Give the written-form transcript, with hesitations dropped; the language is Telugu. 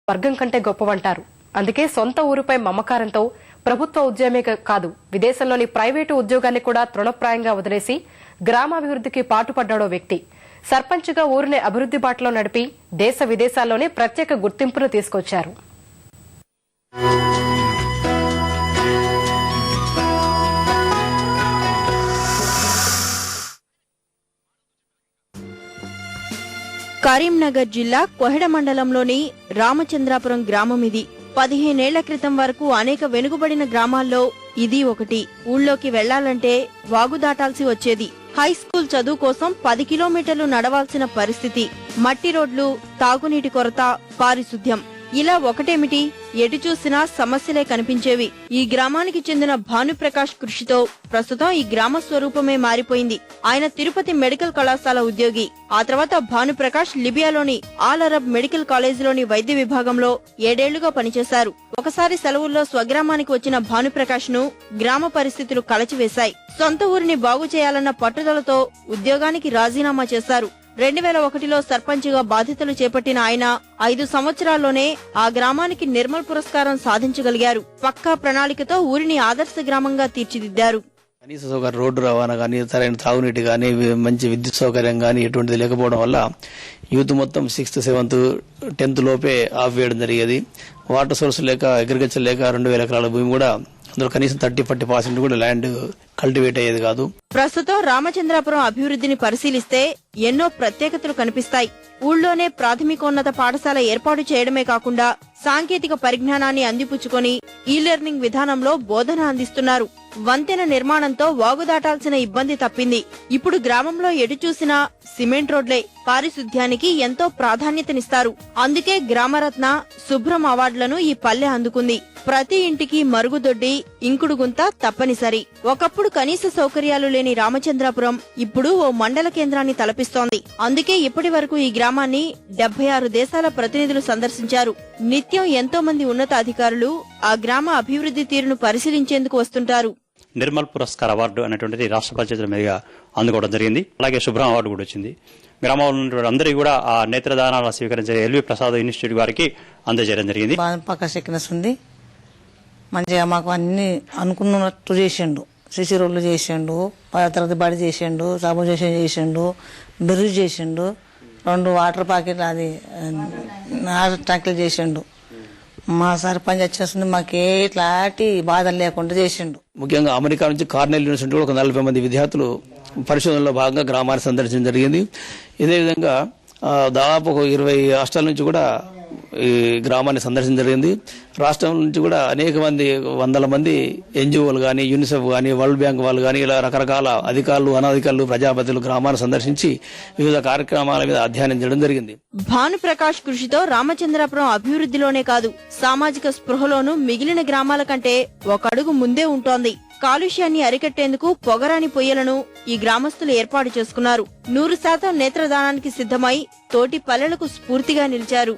వర్గం కంటే గొప్పవంటారు. అందుకే సొంత ఊరుపై మమకారంతో ప్రభుత్వ ఉద్యోగమే కాదు విదేశంలోని ప్రైవేటు ఉద్యోగాన్ని కూడా తృణప్రాయంగా వదిలేసి గ్రామాభివృద్ధికి పాటుపడ్డాడో వ్యక్తి. సర్పంచ్గా ఊరిని అభివృద్ధి బాటలో నడిపి దేశ విదేశాల్లోనే ప్రత్యేక గుర్తింపును తీసుకొచ్చారు. కరీంనగర్ జిల్లా కొహెడ మండలంలోని రామచంద్రాపురం గ్రామం ఇది. 15 ఏళ్ల క్రితం వరకు అనేక వెనుకబడిన గ్రామాల్లో ఇది ఒకటి. ఊళ్ళోకి వెళ్లాలంటే వాగు దాటాల్సి వచ్చేది. హై స్కూల్ చదువు కోసం 10 కిలోమీటర్లు నడవాల్సిన పరిస్థితి. మట్టి రోడ్లు, తాగునీటి కొరత, పారిశుద్ధ్యం ఇలా ఒకటేమిటి, ఎటు చూసినా సమస్యలే కనిపించేవి. ఈ గ్రామానికి చెందిన భానుప్రకాష్ కృషితో ప్రస్తుతం ఈ గ్రామ స్వరూపమే మారిపోయింది. ఆయన తిరుపతి మెడికల్ కళాశాల ఉద్యోగి. ఆ తర్వాత భానుప్రకాష్ లిబియాలోని ఆల్ అరబ్ మెడికల్ కాలేజీలోని వైద్య విభాగంలో 7 ఏళ్లుగా పనిచేశారు. ఒకసారి సెలవుల్లో స్వగ్రామానికి వచ్చిన భానుప్రకాష్ ను గ్రామ పరిస్థితులు కలచివేశాయి. సొంత ఊరిని బాగు చేయాలన్న పట్టుదలతో ఉద్యోగానికి రాజీనామా చేశారు. 2001లో సర్పంచ్గా బాధ్యతలు చేపట్టిన ఆయన 5 సంవత్సరాల్లోనే ఆ గ్రామానికి నిర్మల్ పురస్కారం సాధించగలిగారు. పక్కా ప్రణాళికతో ఊరిని ఆదర్శ గ్రామంగా తీర్చిదిద్దారు. కనీస సౌకర్యం, రోడ్డు రవాణా కానీ, సరైన తాగునీటి కానీ, మంచి విద్యుత్ సౌకర్యం కానీ ఎటువంటిది లేకపోవడం వల్ల యూత్ మొత్తం 6th, 7th, 10th లోపే ఆఫ్ వేయడం జరిగేది. వాటర్ సోర్స్ లేక, అగ్రికల్చర్ లేక 2000 ఎకరాల భూమి కూడా అందులో కనీసం 30-40% కూడా ల్యాండ్ కల్టివేట్ అయ్యేది కాదు. ప్రస్తుతం రామచంద్రాపురం అభివృద్ధిని పరిశీలిస్తే ఎన్నో ప్రత్యేకతలు కనిపిస్తాయి. ఊళ్ళోనే ప్రాథమికోన్నత పాఠశాల ఏర్పాటు చేయడమే కాకుండా సాంకేతిక పరిజ్ఞానాన్ని అందిపుచ్చుకొని ఈ లెర్నింగ్ విధానంలో బోధన అందిస్తున్నారు. వంతెన నిర్మాణంతో వాగు దాటాల్సిన ఇబ్బంది తప్పింది. ఇప్పుడు గ్రామంలో ఎటు చూసినా సిమెంట్ రోడ్లే. పారిశుద్ధ్యానికి ఎంతో ప్రాధాన్యతనిస్తారు. అందుకే గ్రామరత్న, శుభ్రం అవార్డులను ఈ పల్లె అందుకుంది. ప్రతి ఇంటికి మరుగుదొడ్డి, ఇంకుడు గుంత తప్పనిసరి. ఒకప్పుడు కనీస సౌకర్యాలు లేని రామచంద్రాపురం ఇప్పుడు ఓ మండల కేంద్రాన్ని తలపిస్తోంది. అందుకే ఇప్పటి వరకు ఈ గ్రామాన్ని 76 దేశాల ప్రతినిధులు సందర్శించారు. నిత్యం ఎంతో మంది ఉన్నత అధికారులు ఆ గ్రామ అభివృద్ధి తీరును పరిశీలించేందుకు వస్తుంటారు. నిర్మల్ పురస్కార్ అవార్డు అనేటువంటిది రాష్ట్ర పంచాయతీల మీదుగా అందుకోవడం జరిగింది. అలాగే శుభ్రం అవార్డు కూడా వచ్చింది. గ్రామంలో ఉన్నటువంటి అందరికీ కూడా ఆ నేత్రదానాలు స్వీకరించే ఎల్వి ప్రసాద్ ఇన్స్టిట్యూట్ వారికి అందజేయడం జరిగింది. ఉంది మంచిగా మాకు అన్ని అనుకున్నట్టు చేసిండు. సిసి రోడ్లు చేసిండు, తర్వాత బడి చేసిండు, సబు చేసిండు, బ్రిడ్జ్ చేసిండు, 2 వాటర్ ప్యాకెట్లు అది ట్యాంకులు చేసిండు. మా సర్పంచ్ వచ్చేస్తుంది మాకు ఎట్లాంటి బాధలు లేకుండా చేసిండు. ముఖ్యంగా అమెరికా నుంచి కార్నెల్ యూనివర్సిటీ కూడా ఒక 40 మంది విద్యార్థులు పరిశోధనలో భాగంగా గ్రామాన్ని సందర్శించడం జరిగింది. ఇదే విధంగా దాదాపు ఒక 20 రాష్ట్రాల నుంచి కూడా ఈ గ్రామాన్ని సందర్శించడం జరిగింది. రాష్ట్రం నుంచి కూడా అనేక మంది, 100 మంది ఎన్జిఓలు కానీ, యూనిసెఫ్ కానీ, వరల్డ్ బ్యాంక్ వాళ్ళు కానీ ఇలా రకరకాల అధికారులు, అనధికారులు, ప్రజాపతిలు గ్రామాన్ని సందర్శించి వివిధ కార్యక్రమాల మీద అధ్యయనం చేయడం జరిగింది. భానుప్రకాష్ కృషితో రామచంద్రాపురం అభివృద్ధిలోనే కాదు సామాజిక స్పృహలోనూ మిగిలిన గ్రామాల కంటే ఒక అడుగు ముందే ఉంటోంది. కాలుష్యాన్ని అరికట్టేందుకు పొగరాని పొయ్యలను ఈ గ్రామస్తులు ఏర్పాటు చేసుకున్నారు. 100% నేత్రదానానికి సిద్ధమై తోటి పల్లెలకు స్ఫూర్తిగా నిలిచారు.